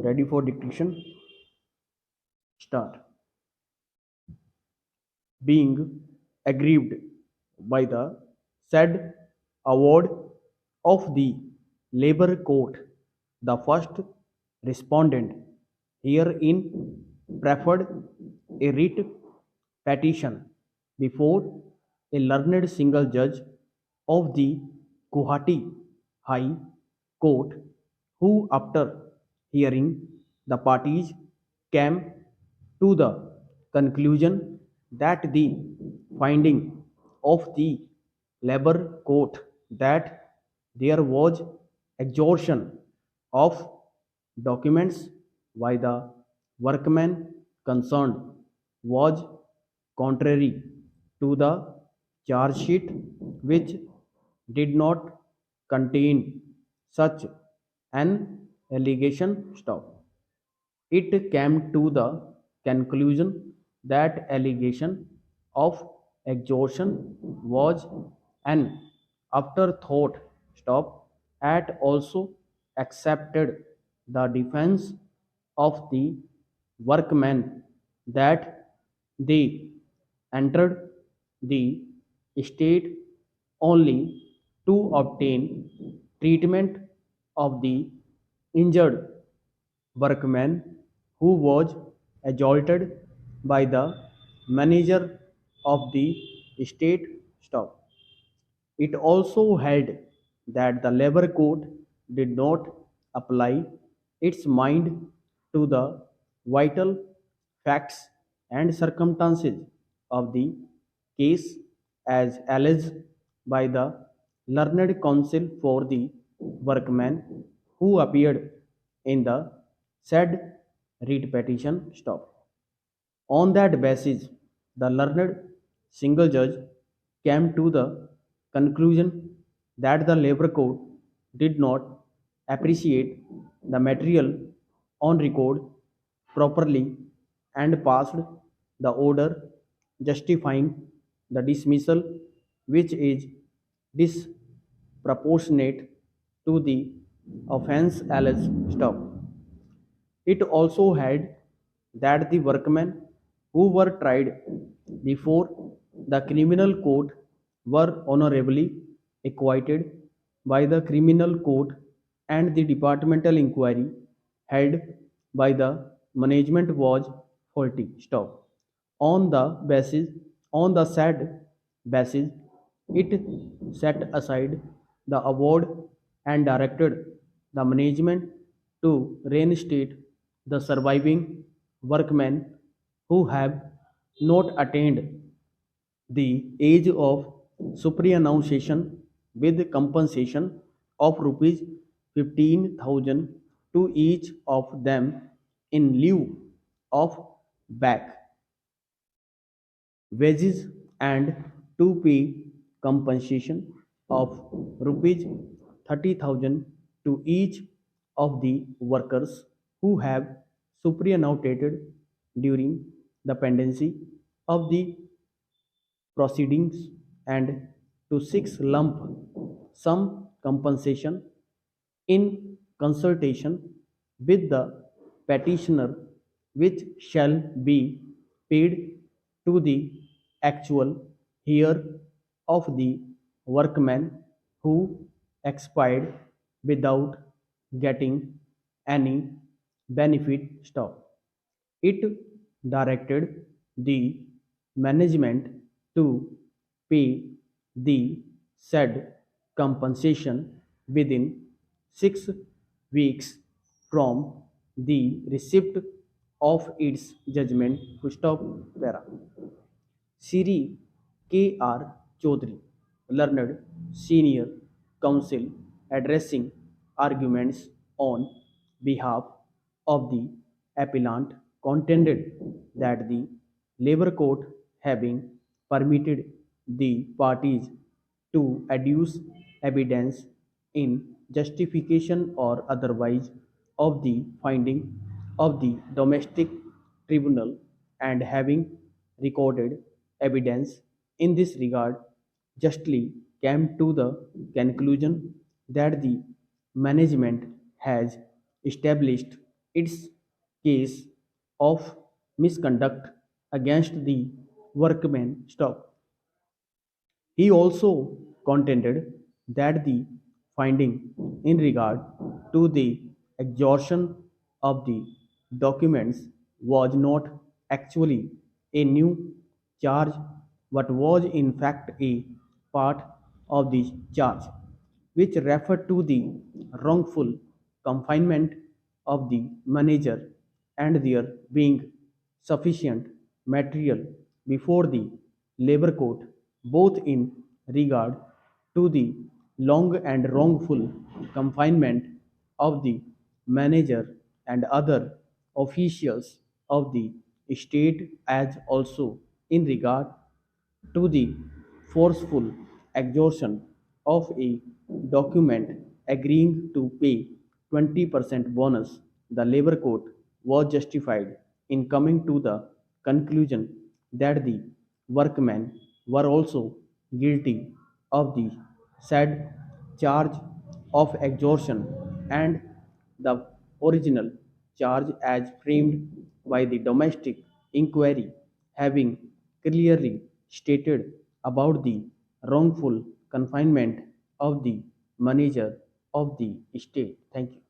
Ready for dictation? Start. Being aggrieved by the said award of the labor court, the first respondent herein preferred a writ petition before a learned single judge of the Guwahati High Court, who, after hearing the parties, came to the conclusion that the finding of the labor court that there was exhaustion of documents by the workmen concerned was contrary to the charge sheet, which did not contain such an allegation. Stop. It came to the conclusion that allegation of exhaustion was an afterthought. Stop. At also accepted the defense of the workmen that they entered the state only to obtain treatment of the injured workman who was assaulted by the manager of the state. Stop. It also held that the labor court did not apply its mind to the vital facts and circumstances of the case as alleged by the learned counsel for the workman who appeared in the said writ petition. Stop. On that basis, the learned single judge came to the conclusion that the labor court did not appreciate the material on record properly and passed the order justifying the dismissal, which is disproportionate to the offense alleged. Stop. It also held that the workmen who were tried before the criminal court were honorably acquitted by the criminal court, and the departmental inquiry held by the management was faulty. Stop. On the basis, on the said basis, it set aside the award and directed the management to reinstate the surviving workmen who have not attained the age of superannuation with compensation of rupees 15,000 to each of them in lieu of back wages, and to pay compensation of rupees 30,000 to each of the workers who have superannuated during the pendency of the proceedings, and to six lump sum compensation in consultation with the petitioner, which shall be paid to the actual heir of the workman who expired without getting any benefit. Stop. It directed the management to pay the said compensation within 6 weeks from the receipt of its judgment. Stop. Para. Sri K.R. Chaudhary, learned senior counsel, addressing arguments on behalf of the appellant, contended that the labor court, having permitted the parties to adduce evidence in justification or otherwise of the finding of the domestic tribunal, and having recorded evidence in this regard, justly came to the conclusion that the management has established its case of misconduct against the workman stock. He also contended that the finding in regard to the exhaustion of the documents was not actually a new charge but was in fact a part of the charge, which referred to the wrongful confinement of the manager and there being sufficient material before the labor court both in regard to the long and wrongful confinement of the manager and other officials of the state as also in regard to the forceful exhaustion of a document agreeing to pay 20% bonus, the labor court was justified in coming to the conclusion that the workmen were also guilty of the said charge of extortion and the original charge as framed by the domestic inquiry having clearly stated about the wrongful confinement of the manager of the state. Thank you.